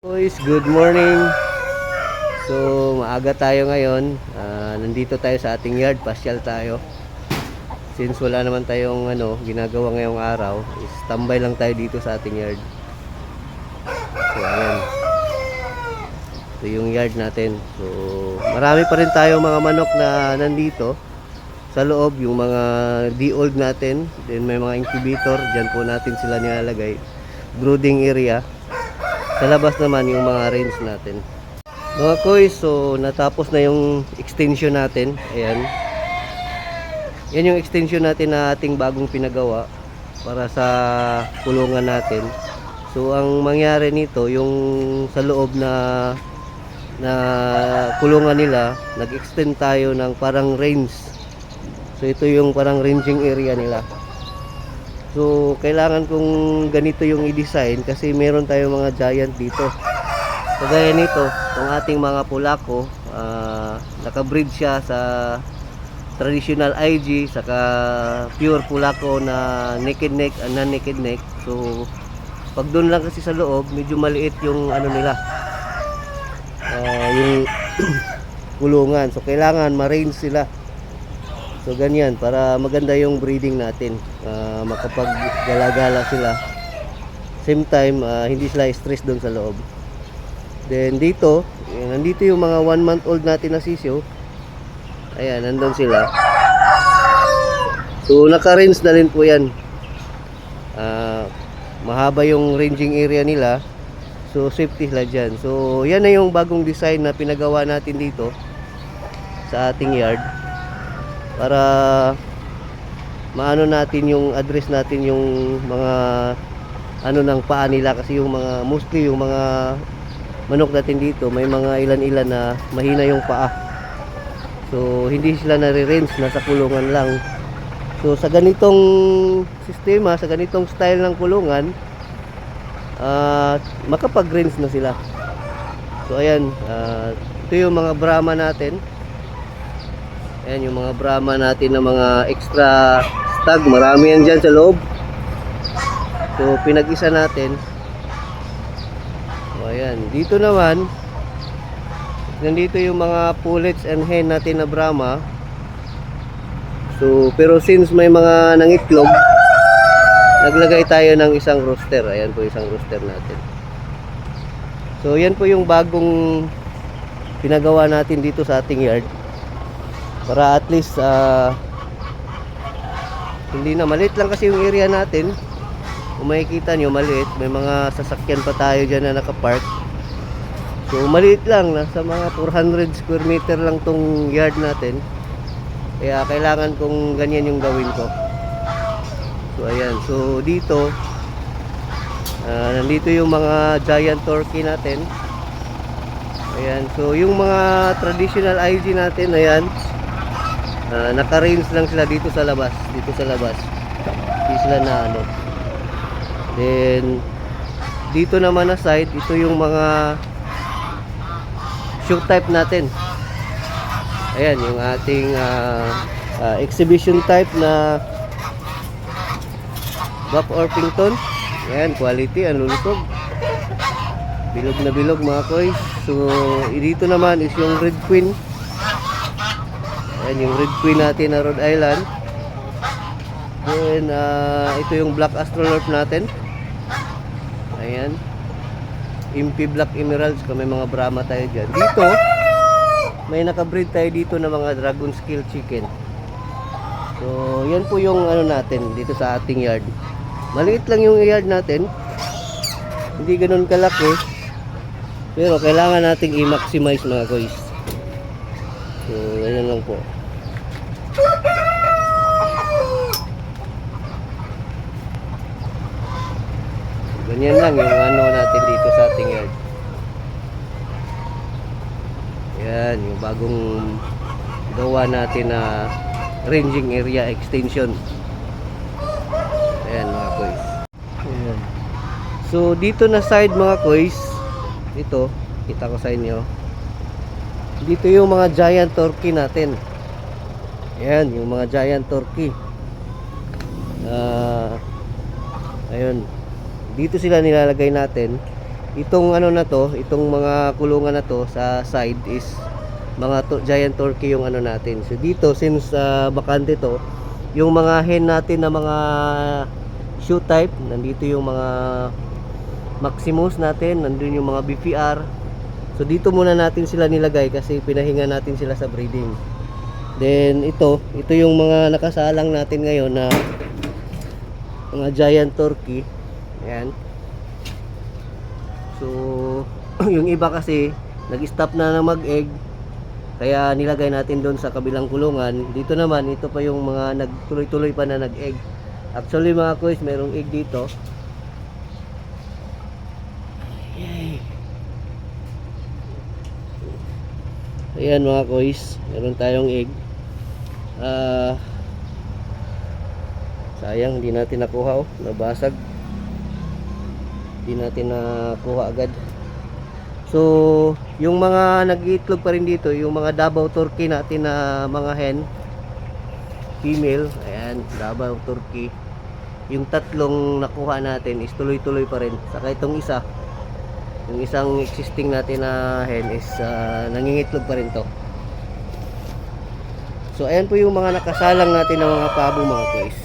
Boys, good morning. So, maaga tayo ngayon. Nandito tayo sa ating yard, pasyal tayo. Since wala naman tayong ginagawa ngayong araw, is tambay lang tayo dito sa ating yard. So, ayan. Ito yung yard natin. So, marami pa rin tayo mga manok na nandito sa loob, yung mga de-old natin. Then may mga incubator, diyan po natin sila nilalagay. Brooding area. Sa labas naman yung mga range natin. Mga koy, so natapos na yung extension natin. Ayan. Yan yung extension natin na ating bagong pinagawa para sa kulungan natin. So ang mangyari nito, yung sa loob na kulungan nila, nag-extend tayo ng parang range. So ito yung parang ranging area nila. So, kailangan kong ganito yung i-design kasi meron tayong mga giant dito. Kagaya nito, itong ating mga pulako, nakabreed siya sa traditional IG, saka pure pulako na naked neck and non-naked neck. So, pag doon lang kasi sa loob, medyo maliit yung nila, yung kulungan. So, kailangan ma-range sila. So ganyan, para maganda yung breeding natin, makapag-gala-gala sila. Same time, hindi sila stress doon sa loob. Then dito, nandito yung mga 1 month old natin na sisyo. Ayan, nandun sila. So naka-range na rin po yan. Mahaba yung ranging area nila. So safety sila dyan. So yan na yung bagong design na pinagawa natin dito sa ating yard, para maano natin yung address natin yung mga ng paa nila, kasi yung mga mostly yung mga manok natin dito may mga ilan-ilan na mahina yung paa. So hindi sila nare-range, nasa kulungan lang. So sa ganitong sistema, sa ganitong style ng kulungan, makapag-range na sila. So ayan, ito yung mga Brahma natin. Ayan yung mga Brahma natin na mga extra stag. Marami yan dyan sa loob. So pinag-isa natin. So ayan. Dito naman, nandito yung mga pullets and hen natin na Brahma. So pero since may mga nangitlog, naglagay tayo ng isang rooster. Ayan po isang rooster natin. So yan po yung bagong pinagawa natin dito sa ating yard, para at least hindi na maliit lang kasi yung area natin. Kung makikita nyo, maliit. May mga sasakyan pa tayo dyan na nakapark. So maliit lang, nasa mga 400 square meter lang tong yard natin. Kaya kailangan kong ganyan yung gawin ko. So ayan, so dito nandito yung mga giant turkey natin. Ayan, so yung mga traditional IG natin, ayan, naka-range lang sila dito sa labas. Dito sa labas hindi sila na Then dito naman na side, ito yung mga show type natin. Ayan yung ating exhibition type na Buff Orpington. Ayan, quality, ang lulusog, bilog na bilog mga koy. So dito naman is yung Red Queen. Ayan yung Red Queen natin na Rhode Island. Then ito yung Black Astrolorp natin. Ayan, MP Black Emeralds. Kung may mga Brahma tayo dyan. Dito may nakabreed tayo dito na mga Dragon Skill Chicken. So yan po yung natin dito sa ating yard. Maliit lang yung yard natin, hindi ganun kalaki, pero kailangan nating i-maximize mga guys. So ayan lang po. Ganyan lang yung natin dito sa ating yard. Yan yung bagong gawa natin na ranging area extension. Ayan mga koys. Ayan. So dito na side mga koys, ito kita ko sa inyo, dito yung mga giant turkey natin. Ayan yung mga giant turkey. Ayun, dito sila nilalagay natin. Itong ano na to, itong mga kulungan na to sa side is mga giant turkey yung ano natin. So dito since bakante to, yung mga hen natin na mga shoe type, nandito yung mga Maximus natin, nandun yung mga BPR. So dito muna natin sila nilagay kasi pinahinga natin sila sa breeding. Then ito yung mga nakasalang natin ngayon na mga giant turkey. Ayan. So yung iba kasi nag-stop na ng mag-egg, kaya nilagay natin doon sa kabilang kulungan. Dito naman, ito pa yung mga nagtuloy-tuloy pa na nag-egg. Actually mga kuys, merong egg dito. Yay. Ayan mga kuys, meron tayong egg. Sayang, hindi natin nakuha, nabasag. Hindi natin nakuha agad. So, yung mga nag-iitlog pa rin dito, yung mga Davao Turkey natin na mga hen, female, ayan, Davao Turkey. Yung tatlong nakuha natin is tuloy-tuloy pa rin. Saka itong isa, yung isang existing natin na hen is nangingitlog pa rin to. So, ayan po yung mga nakasalang natin ng mga pabo mga guys.